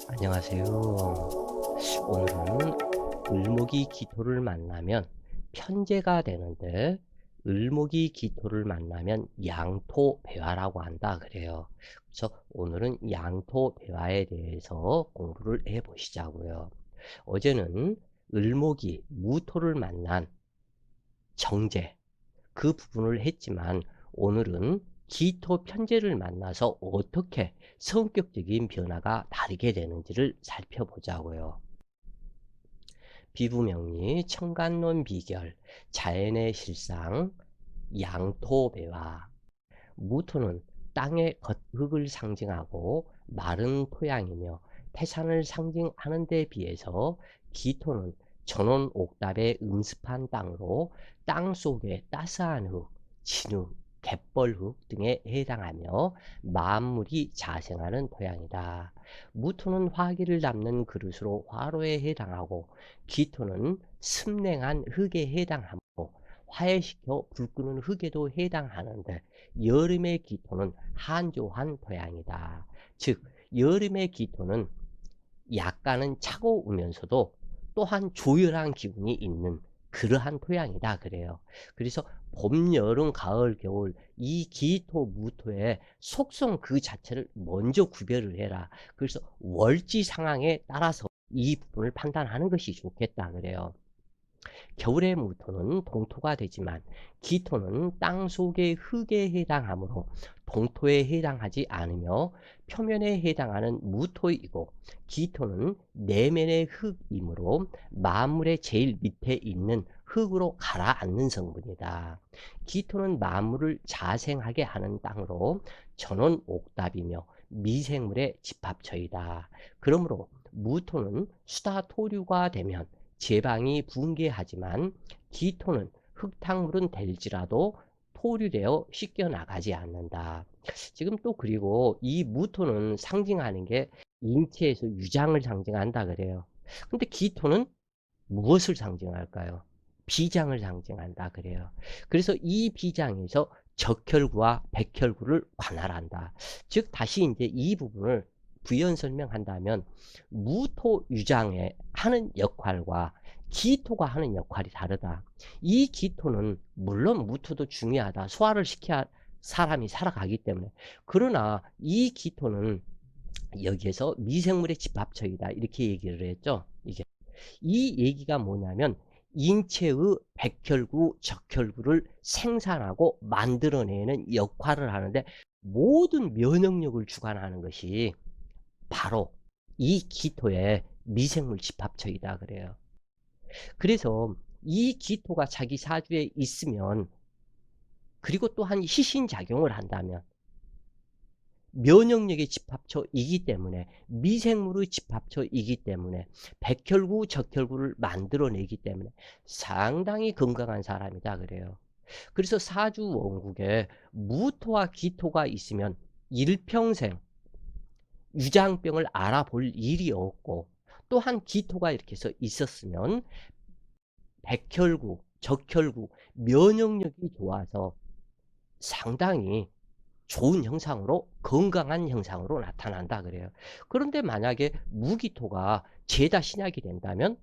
안녕하세요. 오늘은 을목이 기토를 만나면 편제가 되는데 을목이 기토를 만나면 양토배화라고 한다 그래요. 그래서 오늘은 양토배화에 대해서 공부를 해 보시자고요. 어제는 을목이 무토를 만난 정제 그 부분을 했지만 오늘은 기토 편제를 만나서 어떻게 성격적인 변화가 다르게 되는지를 살펴보자고요. 비부명리, 청간론 비결, 자연의 실상, 양토배화. 무토는 땅의 겉흙을 상징하고 마른 토양이며 태산을 상징하는 데 비해서 기토는 전원 옥답의 음습한 땅으로 땅 속의 따스한 흙, 진흙, 갯벌흙 등에 해당하며 만물이 자생하는 토양이다. 무토는 화기를 담는 그릇으로 화로에 해당하고 기토는 습냉한 흙에 해당하고 화해시켜 불 끄는 흙에도 해당하는데 여름의 기토는 한조한 토양이다. 즉 여름의 기토는 약간은 차가우면서도 또한 조열한 기운이 있는 그러한 토양이다 그래요. 그래서 봄, 여름, 가을, 겨울 이 기토, 무토의 속성 그 자체를 먼저 구별을 해라. 그래서 월지 상황에 따라서 이 부분을 판단하는 것이 좋겠다 그래요. 겨울의 무토는 동토가 되지만 기토는 땅 속의 흙에 해당하므로 동토에 해당하지 않으며 표면에 해당하는 무토이고 기토는 내면의 흙이므로 만물의 제일 밑에 있는 흙으로 가라앉는 성분이다. 기토는 만물을 자생하게 하는 땅으로 전원 옥답이며 미생물의 집합처이다. 그러므로 무토는 수다 토류가 되면 제방이 붕괴하지만 기토는 흙탕물은 될지라도 토류되어 씻겨나가지 않는다. 지금 또 그리고 이 무토는 상징하는 게 인체에서 유장을 상징한다 그래요. 근데 기토는 무엇을 상징할까요? 비장을 상징한다 그래요. 그래서 이 비장에서 적혈구와 백혈구를 관할한다. 즉 다시 이제 이 부분을 부연 설명한다면 무토유장에 하는 역할과 기토가 하는 역할이 다르다. 이 기토는 물론 무토도 중요하다. 소화를 시켜야 사람이 살아가기 때문에. 그러나 이 기토는 여기에서 미생물의 집합처이다. 이렇게 얘기를 했죠. 이 얘기가 뭐냐면 인체의 백혈구, 적혈구를 생산하고 만들어내는 역할을 하는데 모든 면역력을 주관하는 것이 바로 이 기토의 미생물 집합처이다 그래요. 그래서 이 기토가 자기 사주에 있으면 그리고 또한 희신작용을 한다면 면역력의 집합처이기 때문에 미생물의 집합처이기 때문에 백혈구, 적혈구를 만들어내기 때문에 상당히 건강한 사람이다 그래요. 그래서 사주 원국에 무토와 기토가 있으면 일평생 유장병을 알아볼 일이 없고 또한 기토가 이렇게 해서 있었으면 백혈구, 적혈구, 면역력이 좋아서 상당히 좋은 형상으로 건강한 형상으로 나타난다 그래요. 그런데 만약에 무기토가 죄다 신약이 된다면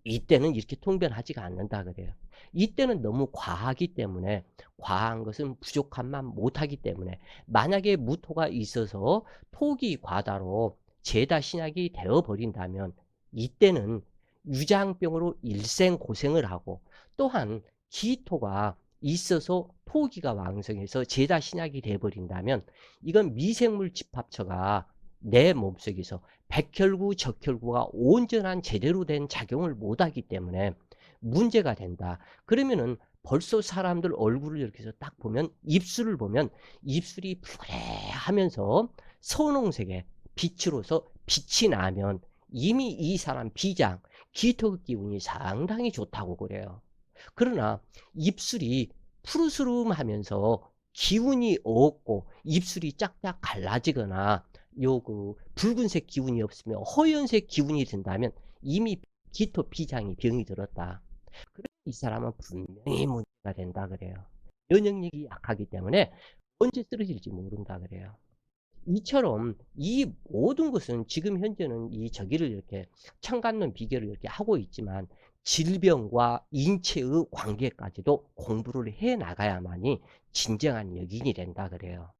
이때는 이렇게 통변하지가 않는다 그래요. 이때는 너무 과하기 때문에 과한 것은 부족함만 못하기 때문에 만약에 무토가 있어서 토기 과다로 죄다 신약이 되어버린다면 이때는 유장병으로 일생 고생을 하고 또한 기토가 있어서 토기가 왕성해서 죄다 신약이 되어버린다면 이건 미생물 집합처가 내 몸속에서 백혈구, 적혈구가 온전한 제대로 된 작용을 못하기 때문에 문제가 된다. 그러면은 벌써 사람들 얼굴을 이렇게 해서 딱 보면 입술을 보면 입술이 푸르하면서 선홍색의 빛으로서 빛이 나면 이미 이 사람 비장, 기토 기운이 상당히 좋다고 그래요. 그러나 입술이 푸르스름하면서 기운이 없고 입술이 짝짝 갈라지거나 요 붉은색 기운이 없으면 허연색 기운이 든다면 이미 기토 비장이 병이 들었다. 그래서 이 사람은 분명히 문제가 된다 그래요. 면역력이 약하기 때문에 언제 쓰러질지 모른다 그래요. 이처럼 이 모든 것은 지금 현재는 이 저기를 이렇게 청간론 비교를 이렇게 하고 있지만 질병과 인체의 관계까지도 공부를 해 나가야만이 진정한 역인이 된다 그래요.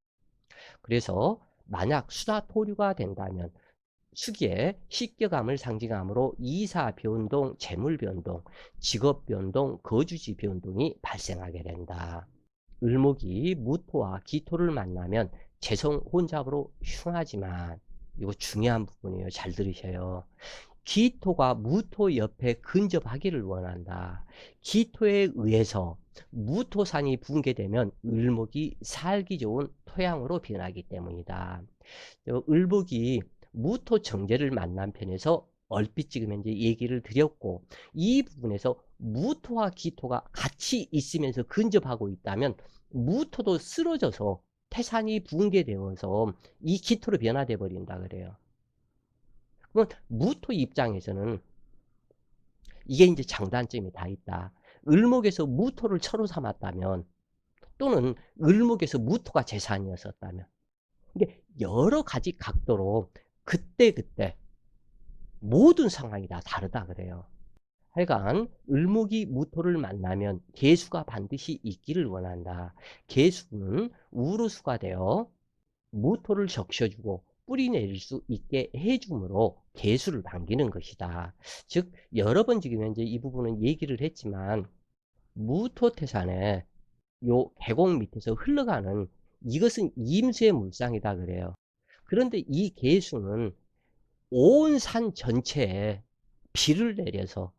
그래서 만약 수다토류가 된다면 수기에 식견감을 상징하므로 이사 변동, 재물 변동, 직업 변동, 거주지 변동이 발생하게 된다. 을목이 무토와 기토를 만나면 재성 혼잡으로 흉하지만 이거 중요한 부분이에요. 잘 들으셔요. 기토가 무토 옆에 근접하기를 원한다. 기토에 의해서 무토산이 붕괴되면 을목이 살기 좋은 토양으로 변하기 때문이다. 을목이 무토 정제를 만난 편에서 얼핏 지금 이제 얘기를 드렸고, 이 부분에서 무토와 기토가 같이 있으면서 근접하고 있다면 무토도 쓰러져서 태산이 붕괴되어서 이 기토로 변화돼 버린다 그래요. 그럼 무토 입장에서는 이게 이제 장단점이 다 있다. 을목에서 무토를 처로 삼았다면, 또는 을목에서 무토가 재산이었었다면, 이게 여러 가지 각도로 그때그때 모든 상황이 다 다르다 그래요. 하여간 을목이 무토를 만나면 계수가 반드시 있기를 원한다. 계수는 우르수가 되어 무토를 적셔주고 뿌리 내릴 수 있게 해줌으로 계수를 반기는 것이다. 즉 여러 번 지금 현재 이 부분은 얘기를 했지만 무토태산에 요 계곡 밑에서 흘러가는 이것은 임수의 물상이다 그래요. 그런데 이 계수는 온 산 전체에 비를 내려서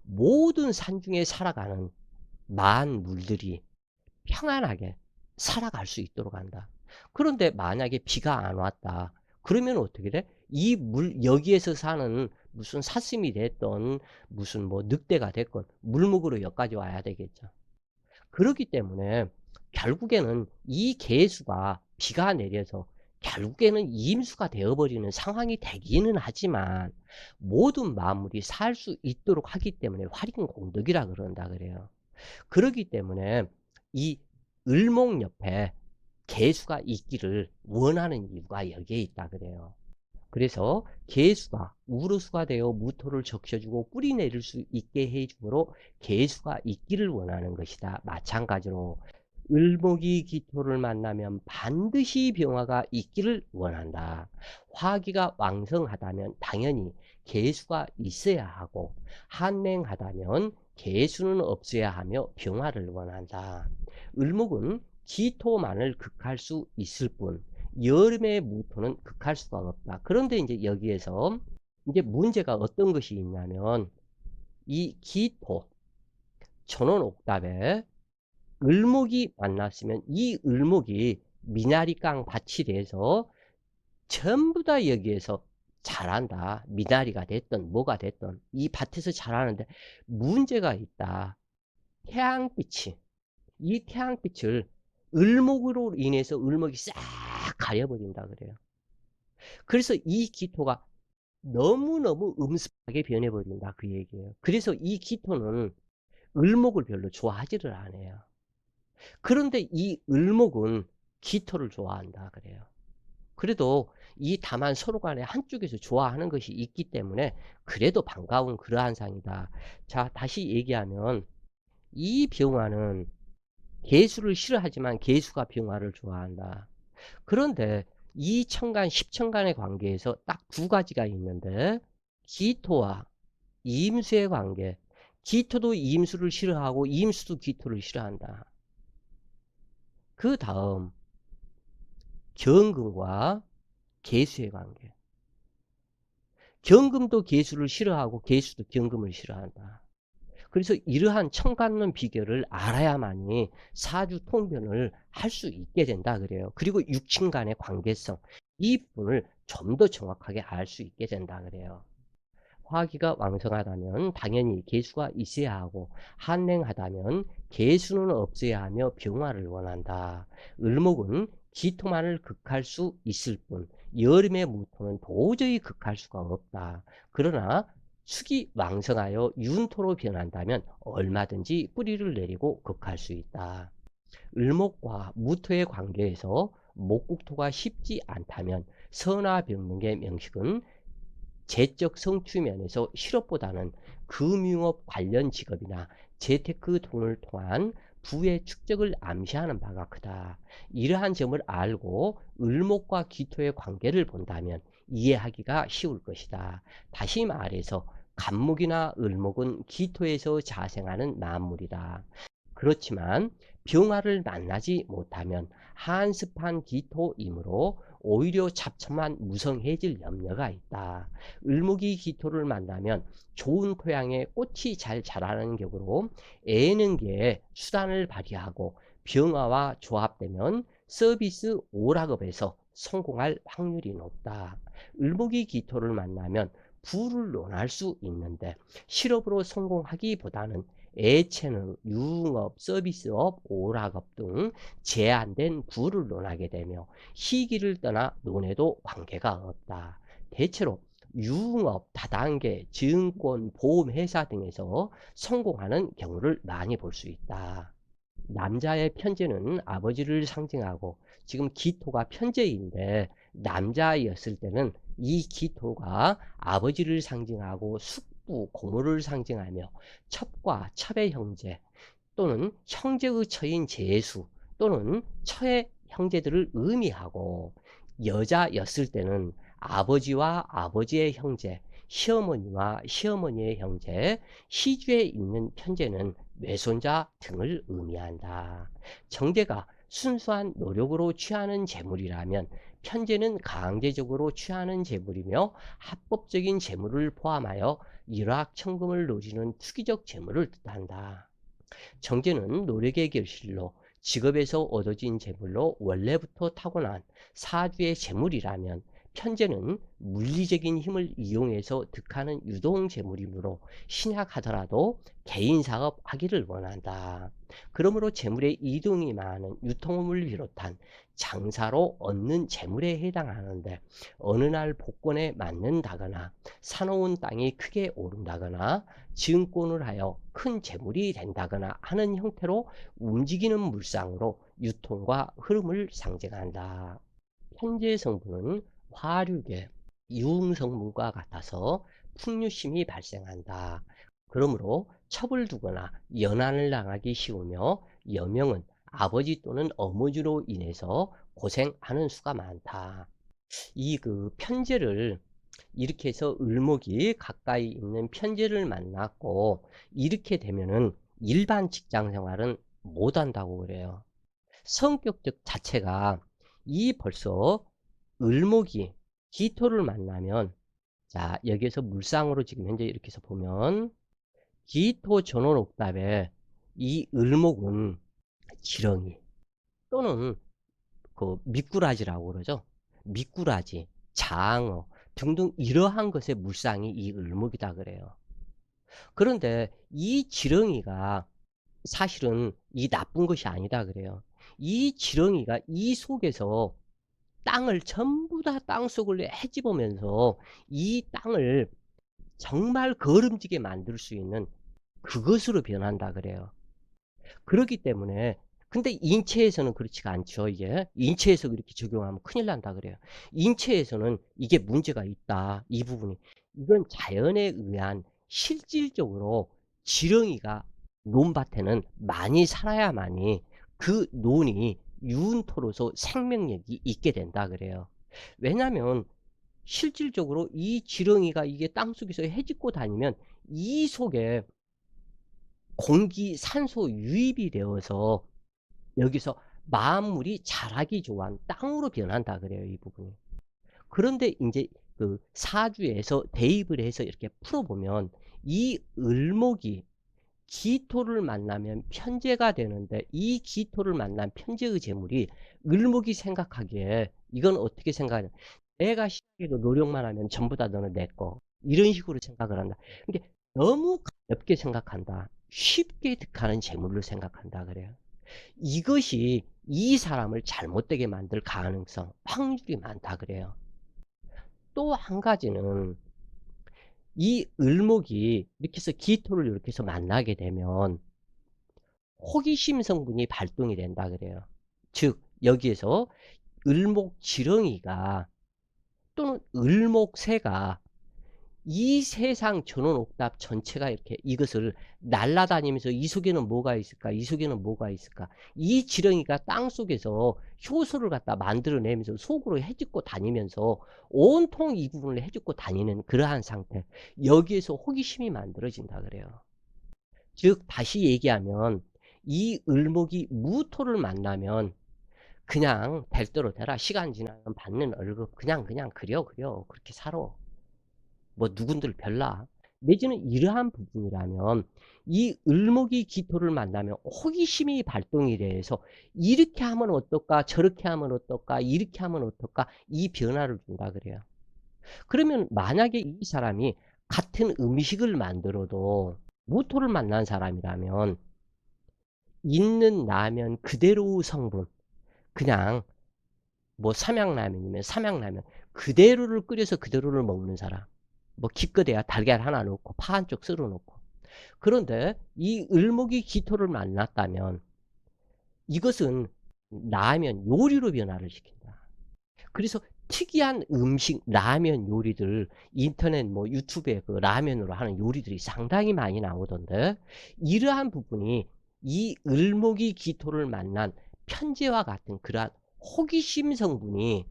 모든 산 중에 살아가는 만물들이 평안하게 살아갈 수 있도록 한다. 그런데 만약에 비가 안 왔다. 그러면 어떻게 돼? 이 물, 여기에서 사는 무슨 사슴이 됐던 무슨 뭐 늑대가 됐건 물목으로 여기까지 와야 되겠죠. 그렇기 때문에 결국에는 이 계수가 비가 내려서 결국에는 임수가 되어버리는 상황이 되기는 하지만 모든 만물이 살 수 있도록 하기 때문에 활인공덕이라 그런다 그래요. 그렇기 때문에 이 을목 옆에 계수가 있기를 원하는 이유가 여기에 있다 그래요. 그래서 계수가 우르수가 되어 무토를 적셔주고 뿌리 내릴 수 있게 해주므로 계수가 있기를 원하는 것이다. 마찬가지로 을목이 기토를 만나면 반드시 병화가 있기를 원한다. 화기가 왕성하다면 당연히 계수가 있어야 하고 한맹하다면 계수는 없어야 하며 병화를 원한다. 을목은 기토만을 극할 수 있을 뿐 여름의 무토는 극할 수가 없다. 그런데 이제 여기에서 이제 문제가 어떤 것이 있냐면 이 기토 전원 옥답에 을목이 만났으면 이 을목이 미나리깡 밭이 돼서 전부 다 여기에서 자란다. 미나리가 됐든 뭐가 됐든 이 밭에서 자라는데 문제가 있다. 태양빛이 이 태양빛을 을목으로 인해서 을목이 싹 가려버린다 그래요. 그래서 이 기토가 너무너무 음습하게 변해버린다 그 얘기예요. 그래서 이 기토는 을목을 별로 좋아하지를 않아요. 그런데 이 을목은 기토를 좋아한다 그래요. 그래도 이 다만 서로 간에 한쪽에서 좋아하는 것이 있기 때문에 그래도 반가운 그러한 상이다. 자, 다시 얘기하면 이 병화는 개수를 싫어하지만 개수가 병화를 좋아한다. 그런데 이 천간, 십천간의 관계에서 딱 두 가지가 있는데 기토와 임수의 관계. 기토도 임수를 싫어하고 임수도 기토를 싫어한다. 그 다음 경금과 계수의 관계. 경금도 계수를 싫어하고 계수도 경금을 싫어한다. 그래서 이러한 천간론 비결을 알아야만이 사주 통변을 할 수 있게 된다 그래요. 그리고 육친 간의 관계성, 이 부분을 좀 더 정확하게 알 수 있게 된다 그래요. 화기가 왕성하다면 당연히 계수가 있어야 하고 한냉하다면 계수는 없어야 하며 병화를 원한다. 을목은 기토만을 극할 수 있을 뿐 여름의 무토는 도저히 극할 수가 없다. 그러나 축이 왕성하여 윤토로 변한다면 얼마든지 뿌리를 내리고 극할 수 있다. 을목과 무토의 관계에서 목국토가 쉽지 않다면 선화병명의 명식은 재적 성취면에서 실업보다는 금융업 관련 직업이나 재테크 돈을 통한 부의 축적을 암시하는 바가 크다. 이러한 점을 알고 을목과 기토의 관계를 본다면 이해하기가 쉬울 것이다. 다시 말해서 간목이나 을목은 기토에서 자생하는 만물이다. 그렇지만 병화를 만나지 못하면 한습한 기토이므로 오히려 잡초만 무성해질 염려가 있다. 을목이 기토를 만나면 좋은 토양에 꽃이 잘 자라는 격으로 예능계에 수단을 발휘하고 병화와 조합되면 서비스 오락업에서 성공할 확률이 높다. 을목이 기토를 만나면 부를 논할 수 있는데 실업으로 성공하기보다는 애체능, 유흥업, 서비스업, 오락업 등 제한된 부를 논하게 되며 시기를 떠나 논에도 관계가 없다. 대체로 유흥업, 다단계, 증권, 보험회사 등에서 성공하는 경우를 많이 볼 수 있다. 남자의 편제는 아버지를 상징하고 지금 기토가 편제인데 남자였을 때는 이 기토가 아버지를 상징하고 숙부, 고모를 상징하며 첩과 첩의 형제 또는 형제의 처인 제수 또는 처의 형제들을 의미하고 여자였을 때는 아버지와 아버지의 형제, 시어머니와 시어머니의 형제, 시주에 있는 편제는 외손자 등을 의미한다. 정제가 순수한 노력으로 취하는 재물이라면 편제는 강제적으로 취하는 재물이며 합법적인 재물을 포함하여 일확천금을 노리는 투기적 재물을 뜻한다. 정제는 노력의 결실로 직업에서 얻어진 재물로 원래부터 타고난 사주의 재물이라면 편제는 물리적인 힘을 이용해서 득하는 유동 재물이므로 신약하더라도 개인 사업 하기를 원한다. 그러므로 재물의 이동이 많은 유통업을 비롯한 장사로 얻는 재물에 해당하는데 어느 날 복권에 맞는다거나 사놓은 땅이 크게 오른다거나 증권을 하여 큰 재물이 된다거나 하는 형태로 움직이는 물상으로 유통과 흐름을 상징한다. 편재 성분은 화류계, 유흥성분과 같아서 풍류심이 발생한다. 그러므로 첩을 두거나 연한을 당하기 쉬우며 여명은 아버지 또는 어머니로 인해서 고생하는 수가 많다. 이 편제를 이렇게 해서 을목이 가까이 있는 편제를 만났고 이렇게 되면은 일반 직장 생활은 못 한다고 그래요. 성격적 자체가 이 벌써 을목이 기토를 만나면 자 여기에서 물상으로 지금 현재 이렇게 해서 보면 기토 전원옥답에 이 을목은 지렁이 또는 미꾸라지라고 그러죠. 미꾸라지, 장어 등등 이러한 것의 물상이 이 을목이다 그래요. 그런데 이 지렁이가 사실은 이 나쁜 것이 아니다 그래요. 이 지렁이가 이 속에서 땅을 전부 다 땅속을 헤집으면서 이 땅을 정말 거름지게 만들 수 있는 그것으로 변한다 그래요. 그렇기 때문에 근데 인체에서는 그렇지가 않죠. 이게 인체에서 그렇게 적용하면 큰일 난다 그래요. 인체에서는 이게 문제가 있다. 이 부분이 이건 자연에 의한 실질적으로 지렁이가 논밭에는 많이 살아야만이 그 논이 유운토로서 생명력이 있게 된다 그래요. 왜냐하면 실질적으로 이 지렁이가 이게 땅속에서 헤집고 다니면 이 속에 공기, 산소 유입이 되어서 여기서 만물이 자라기 좋아하는 땅으로 변한다 그래요, 이 부분이. 그런데 이제 사주에서 대입을 해서 이렇게 풀어보면 이 을목이 기토를 만나면 편재가 되는데 이 기토를 만난 편재의 재물이 을목이 생각하기에 이건 어떻게 생각하냐. 내가 시작해도 노력만 하면 전부 다 너는 내 거. 이런 식으로 생각을 한다. 근데 너무 가볍게 생각한다. 쉽게 득하는 재물로 생각한다 그래요. 이것이 이 사람을 잘못되게 만들 가능성, 확률이 많다 그래요. 또 한 가지는 이 을목이 이렇게 해서 기토를 이렇게 해서 만나게 되면 호기심 성분이 발동이 된다 그래요. 즉 여기에서 을목지렁이가 또는 을목새가 이 세상 전원옥답 전체가 이렇게 이것을 날아다니면서 이 속에는 뭐가 있을까? 이 속에는 뭐가 있을까? 이 지렁이가 땅속에서 효소를 갖다 만들어내면서 속으로 헤집고 다니면서 온통 이 부분을 헤집고 다니는 그러한 상태. 여기에서 호기심이 만들어진다 그래요. 즉 다시 얘기하면 이 을목이 무토를 만나면 그냥 될 대로 되라. 시간 지나면 받는 월급 그냥 그려 그렇게 살아. 뭐 누군들 별나. 내지는 이러한 부분이라면 이 을목이 기토를 만나면 호기심이 발동이 돼서 이렇게 하면 어떨까 저렇게 하면 어떨까 이렇게 하면 어떨까 이 변화를 준다 그래요. 그러면 만약에 이 사람이 같은 음식을 만들어도 무토를 만난 사람이라면 있는 라면 그대로 성분 그냥 뭐 삼양라면이면 삼양라면 그대로를 끓여서 그대로를 먹는 사람 뭐 기껏해야 달걀 하나 넣고 파 한쪽 썰어 놓고 그런데 이 을목이 기토를 만났다면 이것은 라면 요리로 변화를 시킨다. 그래서 특이한 음식 라면 요리들 인터넷 뭐 유튜브에 그 라면으로 하는 요리들이 상당히 많이 나오던데 이러한 부분이 이 을목이 기토를 만난 편제와 같은 그러한 호기심 성분이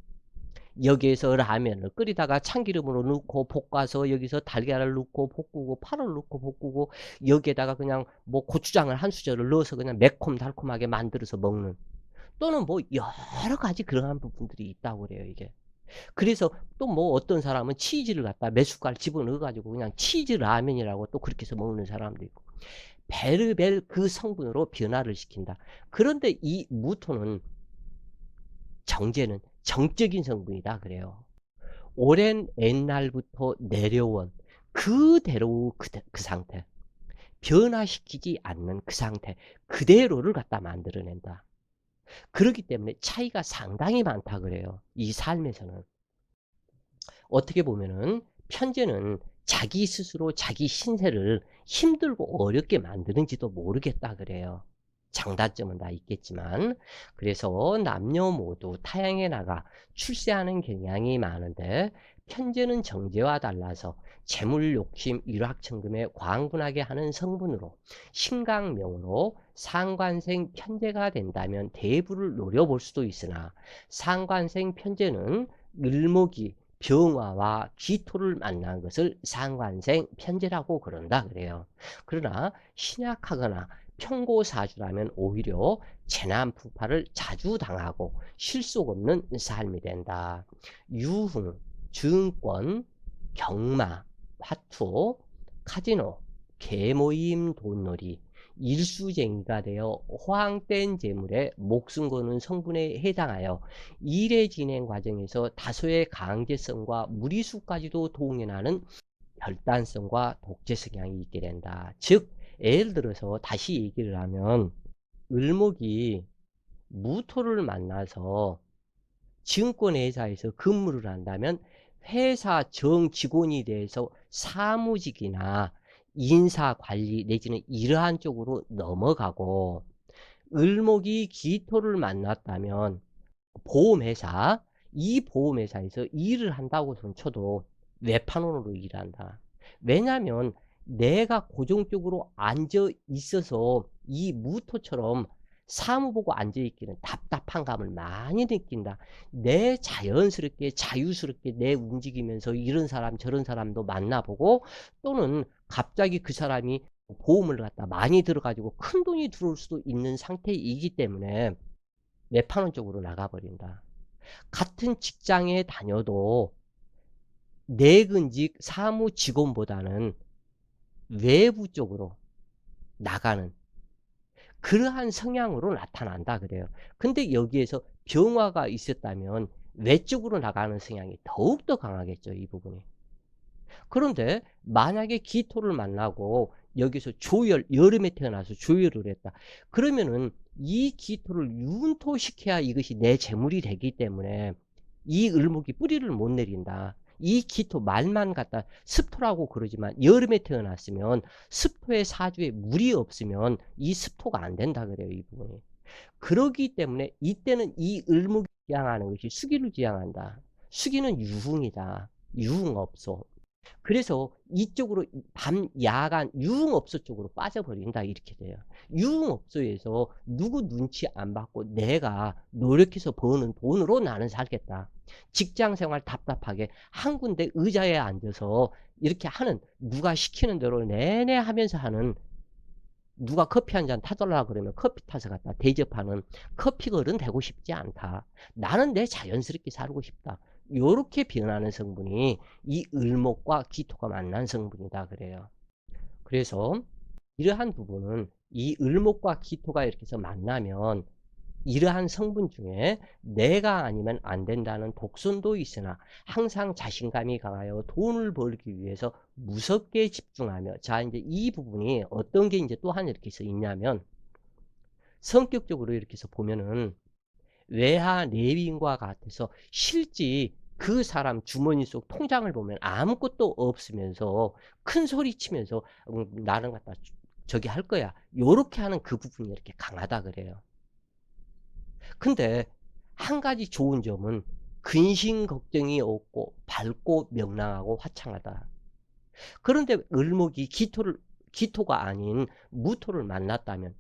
여기에서 라면을 끓이다가 참기름으로 넣고 볶아서 여기서 달걀을 넣고 볶고 파를 넣고 볶고 여기에다가 그냥 뭐 고추장을 한 수저를 넣어서 그냥 매콤달콤하게 만들어서 먹는 또는 뭐 여러 가지 그러한 부분들이 있다고 그래요 이게. 그래서 또 뭐 어떤 사람은 치즈를 갖다 몇 숟갈 집어넣어 가지고 그냥 치즈 라면이라고 또 그렇게 해서 먹는 사람도 있고 베르벨 그 성분으로 변화를 시킨다. 그런데 이 무토는 정제는 정적인 성분이다 그래요. 오랜 옛날부터 내려온 그대로 그 상태 변화시키지 않는 그 상태 그대로를 갖다 만들어낸다. 그렇기 때문에 차이가 상당히 많다 그래요. 이 삶에서는. 어떻게 보면은 편제는 자기 스스로 자기 신세를 힘들고 어렵게 만드는지도 모르겠다 그래요. 장단점은 다 있겠지만 그래서 남녀 모두 타향에 나가 출세하는 경향이 많은데 편제는 정제와 달라서 재물 욕심 일확천금에 광분하게 하는 성분으로 신강명으로 상관생 편제가 된다면 대부를 노려볼 수도 있으나 상관생 편제는 을목이 병화와 기토를 만난 것을 상관생 편제라고 그런다 그래요. 그러나 신약하거나 평고사주라면 오히려 재난풍파를 자주 당하고 실속 없는 삶이 된다. 유흥, 증권, 경마, 화투, 카지노, 개모임 돈놀이, 일수쟁이가 되어 호황된 재물에 목숨 거는 성분에 해당하여 일의 진행 과정에서 다소의 강제성과 무리수까지도 동연하는 결단성과 독재 성향이 있게 된다. 즉 예를 들어서 다시 얘기를 하면 을목이 무토를 만나서 증권회사에서 근무를 한다면 회사 정 직원이 돼서 사무직이나 인사관리 내지는 이러한 쪽으로 넘어가고 을목이 기토를 만났다면 보험회사 이 보험회사에서 일을 한다고 쳐도 외판원으로 일한다. 왜냐하면 내가 고정적으로 앉아 있어서 이 무토처럼 사무 보고 앉아 있기는 답답한 감을 많이 느낀다. 내 자연스럽게 자유스럽게 내 움직이면서 이런 사람 저런 사람도 만나보고 또는 갑자기 그 사람이 보험을 갖다 많이 들어가지고 큰 돈이 들어올 수도 있는 상태이기 때문에 외판원 쪽으로 나가버린다. 같은 직장에 다녀도 내근직 사무 직원보다는 외부 쪽으로 나가는 그러한 성향으로 나타난다 그래요. 근데 여기에서 병화가 있었다면 외쪽으로 나가는 성향이 더욱더 강하겠죠, 이 부분이. 그런데 만약에 기토를 만나고 여기서 조열, 여름에 태어나서 조열을 했다. 그러면은 이 기토를 윤토시켜야 이것이 내 재물이 되기 때문에 이 을목이 뿌리를 못 내린다. 이 기토 말만 갖다 습토라고 그러지만 여름에 태어났으면 습토의 사주에 물이 없으면 이 습토가 안 된다 그래요, 이 부분이. 그러기 때문에 이때는 이 을목이 지향하는 것이 수기를 지향한다. 수기는 유흥이다. 유흥업소. 그래서 이쪽으로 밤 야간 유흥업소 쪽으로 빠져버린다 이렇게 돼요. 유흥업소에서 누구 눈치 안 받고 내가 노력해서 버는 돈으로 나는 살겠다. 직장생활 답답하게 한 군데 의자에 앉아서 이렇게 하는, 누가 시키는 대로 내내 하면서 하는, 누가 커피 한 잔 타달라 그러면 커피 타서 갖다 대접하는 커피걸은 되고 싶지 않다. 나는 내 자연스럽게 살고 싶다. 요렇게 변하는 성분이 이 을목과 기토가 만난 성분이다 그래요. 그래서 이러한 부분은 이 을목과 기토가 이렇게 해서 만나면 이러한 성분 중에 내가 아니면 안 된다는 독선도 있으나 항상 자신감이 강하여 돈을 벌기 위해서 무섭게 집중하며, 자 이제 이 부분이 어떤 게 이제 또 하나 이렇게 해서 있냐면, 성격적으로 이렇게 해서 보면은 외하 내빈과 같아서 실제 그 사람 주머니 속 통장을 보면 아무것도 없으면서 큰 소리 치면서 나는 갖다 저기 할 거야 요렇게 하는 그 부분이 이렇게 강하다 그래요. 근데 한 가지 좋은 점은 근심 걱정이 없고 밝고 명랑하고 화창하다. 그런데 을목이 기토가 아닌 무토를 만났다면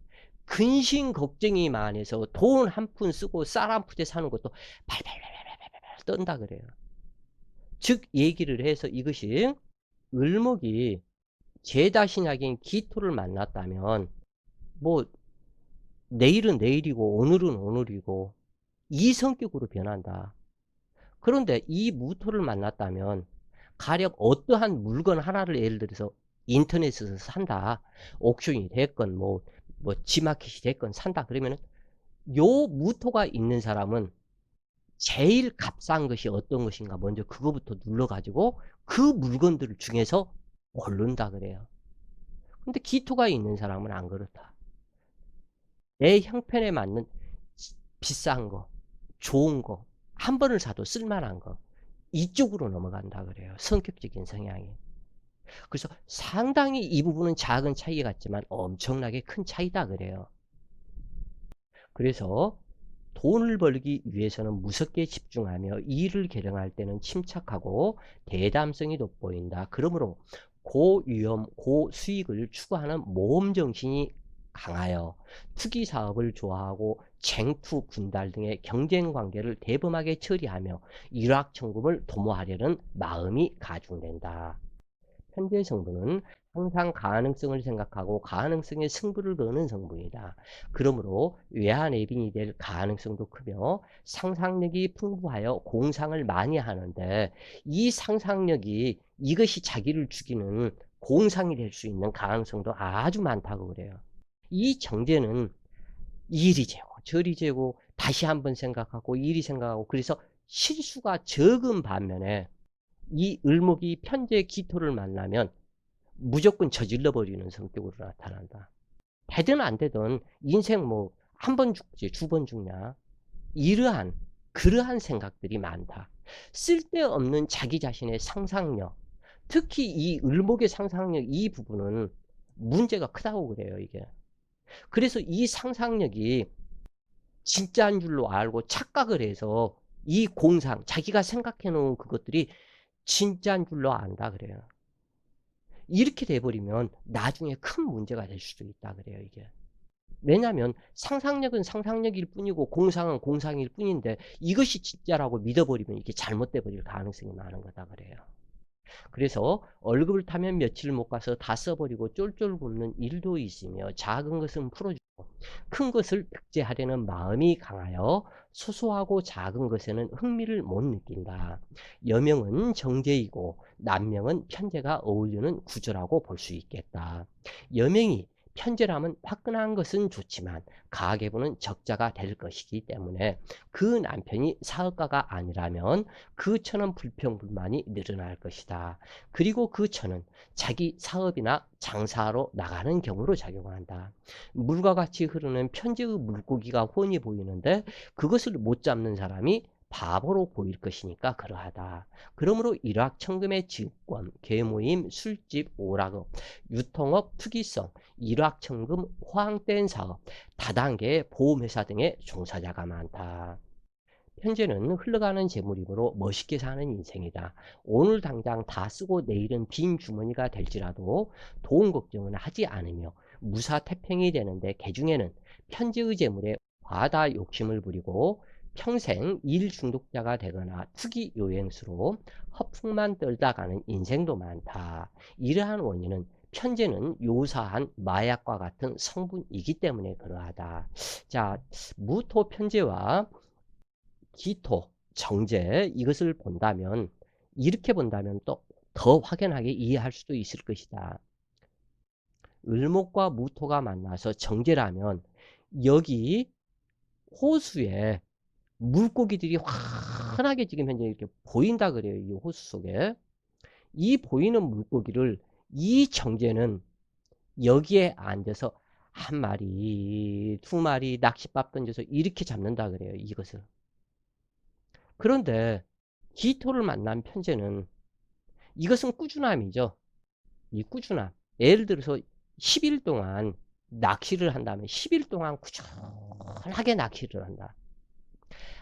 근심 걱정이 많아서 돈 한 푼 쓰고 쌀 한 푸대 사는 것도 발발발발발발 떤다 그래요. 즉 얘기를 해서 이것이 을목이 제 자신에게 기토를 만났다면 뭐 내일은 내일이고 오늘은 오늘이고 이 성격으로 변한다. 그런데 이 무토를 만났다면 가령 어떠한 물건 하나를 예를 들어서 인터넷에서 산다. 옥션이 됐건 뭐 지마켓이 됐건 산다. 그러면은 요 무토가 있는 사람은 제일 값싼 것이 어떤 것인가 먼저 그거부터 눌러가지고 그 물건들 중에서 고른다 그래요. 근데 기토가 있는 사람은 안 그렇다. 내 형편에 맞는 비싼 거, 좋은 거, 한 번을 사도 쓸만한 거, 이쪽으로 넘어간다 그래요. 성격적인 성향이. 그래서 상당히 이 부분은 작은 차이 같지만 엄청나게 큰 차이다 그래요. 그래서 돈을 벌기 위해서는 무섭게 집중하며 일을 계량할 때는 침착하고 대담성이 돋보인다. 그러므로 고위험, 고수익을 추구하는 모험정신이 강하여 투기 사업을 좋아하고 쟁투, 분달 등의 경쟁 관계를 대범하게 처리하며 일확천금을 도모하려는 마음이 가중된다. 현재 성분은 항상 가능성을 생각하고 가능성에 승부를 거는 성분이다. 그러므로 외화내빈이 될 가능성도 크며 상상력이 풍부하여 공상을 많이 하는데, 이 상상력이 이것이 자기를 죽이는 공상이 될 수 있는 가능성도 아주 많다고 그래요. 이 정제는 이리 재고 저리 재고 다시 한번 생각하고 이리 생각하고, 그래서 실수가 적은 반면에 이 을목이 편재 기토를 만나면 무조건 저질러 버리는 성격으로 나타난다. 되든 안 되든 인생 뭐 한 번 죽지 두 번 죽냐, 이러한 그러한 생각들이 많다. 쓸데없는 자기 자신의 상상력, 특히 이 을목의 상상력 이 부분은 문제가 크다고 그래요 이게. 그래서 이 상상력이 진짜인 줄로 알고 착각을 해서 이 공상, 자기가 생각해 놓은 그것들이 진짜인 줄로 안다 그래요. 이렇게 돼버리면 나중에 큰 문제가 될 수도 있다 그래요 이게. 왜냐하면 상상력은 상상력일 뿐이고 공상은 공상일 뿐인데 이것이 진짜라고 믿어버리면 이게 잘못돼 버릴 가능성이 많은 거다 그래요. 그래서 월급을 타면 며칠 못 가서 다 써버리고 쫄쫄 굶는 일도 있으며, 작은 것은 풀어주고 큰 것을 득제하려는 마음이 강하여 소소하고 작은 것에는 흥미를 못 느낀다. 여명은 정제이고 남명은 편제가 어울리는 구조라고 볼 수 있겠다. 여명이 편제라면 화끈한 것은 좋지만 가계부는 적자가 될 것이기 때문에 그 남편이 사업가가 아니라면 그 처는 불평불만이 늘어날 것이다. 그리고 그 처는 자기 사업이나 장사로 나가는 경우로 작용한다. 물과 같이 흐르는 편재의 물고기가 훤히 보이는데 그것을 못 잡는 사람이 바보로 보일 것이니까 그러하다. 그러므로 일확천금의 증권, 계모임, 술집, 오락업, 유통업, 투기성, 일확천금, 호황된 사업, 다단계 보험회사 등의 종사자가 많다. 현재는 흘러가는 재물이므로 멋있게 사는 인생이다. 오늘 당장 다 쓰고 내일은 빈 주머니가 될지라도 돈 걱정은 하지 않으며 무사태평이 되는데, 개중에는 편재의 재물에 과다 욕심을 부리고 평생 일 중독자가 되거나 투기 요행수로 허풍만 떨다 가는 인생도 많다. 이러한 원인은 편재는 요사한 마약과 같은 성분이기 때문에 그러하다. 자, 무토 편재와 기토, 정제, 이것을 본다면, 이렇게 본다면 또 더 확연하게 이해할 수도 있을 것이다. 을목과 무토가 만나서 정제라면 여기 호수에 물고기들이 환하게 지금 현재 이렇게 보인다 그래요. 이 호수 속에. 이 보이는 물고기를 이 정제는 여기에 앉아서 한 마리, 두 마리 낚싯밥 던져서 이렇게 잡는다 그래요. 이것을. 그런데 기토를 만난 편제는, 이것은 꾸준함이죠. 이 꾸준함. 예를 들어서 10일 동안 낚시를 한다면 10일 동안 꾸준하게 낚시를 한다.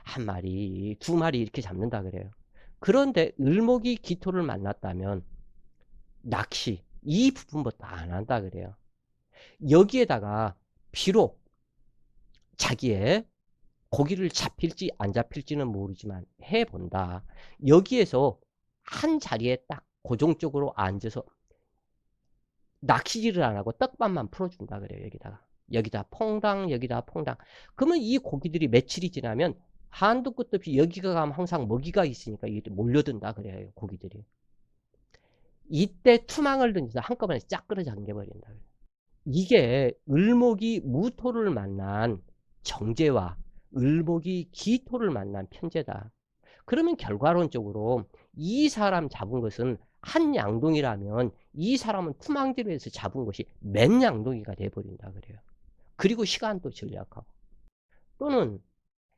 한 마리, 두 마리 이렇게 잡는다 그래요. 그런데 을목이 기토를 만났다면 낚시 이 부분부터 안 한다 그래요. 여기에다가 비록 자기의 고기를 잡힐지 안 잡힐지는 모르지만 해본다. 여기에서 한 자리에 딱 고정적으로 앉아서 낚시질을 안 하고 떡밥만 풀어준다 그래요. 여기다 퐁당, 여기다 퐁당. 그러면 이 고기들이 며칠이 지나면 한도 끝도 없이 여기가 가면 항상 먹이가 있으니까 몰려든다 그래요. 고기들이. 이때 투망을 던져서 한꺼번에 쫙 끌어당겨버린다. 이게 을목이 무토를 만난 정제와 을목이 기토를 만난 편제다. 그러면 결과론적으로 이 사람 잡은 것은 한 양동이라면 이 사람은 투망지로 해서 잡은 것이 몇 양동이가 돼버린다 그래요. 그리고 시간도 절약하고. 또는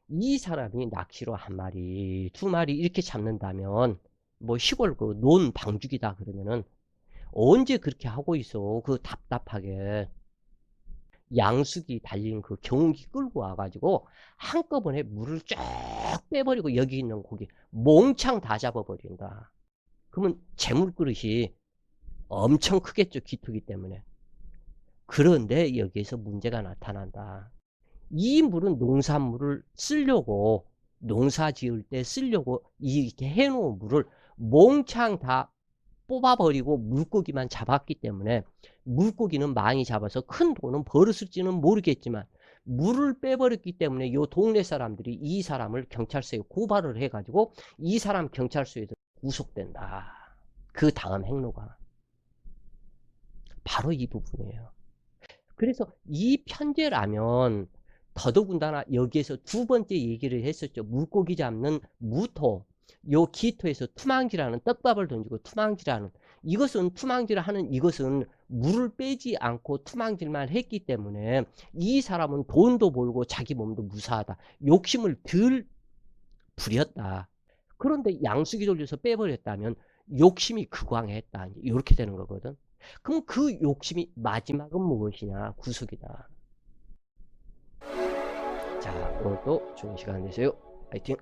이 사람이 낚시로 한 마리, 두 마리 이렇게 잡는다면, 뭐 시골 그 논 방죽이다 그러면은 언제 그렇게 하고 있어. 그 답답하게. 양수기 달린 그 경운기 끌고 와가지고 한꺼번에 물을 쫙 빼버리고 여기 있는 고기 몽창 다 잡아버린다. 그러면 재물그릇이 엄청 크겠죠. 기토기 때문에. 그런데 여기에서 문제가 나타난다. 이 물은 농산물을 쓰려고, 농사 지을 때 쓰려고 이렇게 해놓은 물을 몽창 다 뽑아버리고 물고기만 잡았기 때문에, 물고기는 많이 잡아서 큰 돈은 벌었을지는 모르겠지만 물을 빼버렸기 때문에 요 동네 사람들이 이 사람을 경찰서에 고발을 해가지고 이 사람 경찰서에서 구속된다. 그 다음 행로가 바로 이 부분이에요. 그래서 이 편제라면 더더군다나 여기에서 두 번째 얘기를 했었죠. 물고기 잡는 무토, 요 기토에서 투망지라는, 떡밥을 던지고 투망지라는, 이것은 투망질을 하는, 이것은 물을 빼지 않고 투망질만 했기 때문에 이 사람은 돈도 벌고 자기 몸도 무사하다. 욕심을 덜 부렸다. 그런데 양수기 돌려서 빼버렸다면 욕심이 극왕했다. 이렇게 되는 거거든. 그럼 그 욕심이 마지막은 무엇이냐? 구속이다. 자, 오늘도 좋은 시간 되세요. 화이팅!